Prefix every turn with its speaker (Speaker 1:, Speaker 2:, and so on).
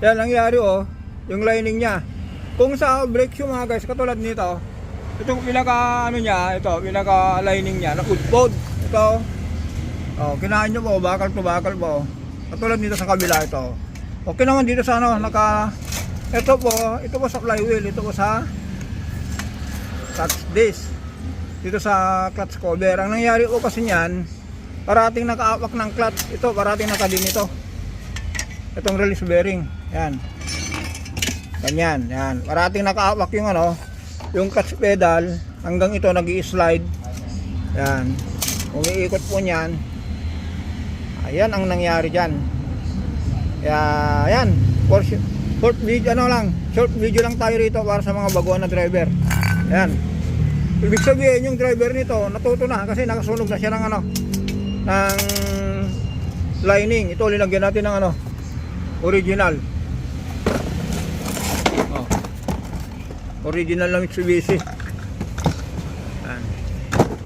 Speaker 1: Yan nangyari oh, yung lining niya. Kung sa brake shoe mga guys, katulad nito, itong pinaka ano niya, ito, pinaka lining niya, nakudpod. Ito, oh, kinain nyo po, bakal to bakal po. Katulad nito sa kabila ito. Okay naman dito sa ano, ito po sa flywheel, ito po sa clutch disc. Dito sa clutch cover. Ang nangyari po kasi niyan, parating nakaawak ng clutch, ito parating nakadin ito. Itong release bearing, yan. Ganyan, yan. Parating nakaawak yung ano, yung clutch pedal hanggang ito nag-i-slide. Yan. Umiikot po niyan. Ayan ang nangyari diyan. Kaya yan, short video lang tayo rito para sa mga baguhan na driver. Yan. Ibig sabihin yung driver nito natuto na kasi nakasunog na siya ng ano, ng lining. Ito linagyan natin ng ano, original. Oh. Original na Mitsubishi. Yan.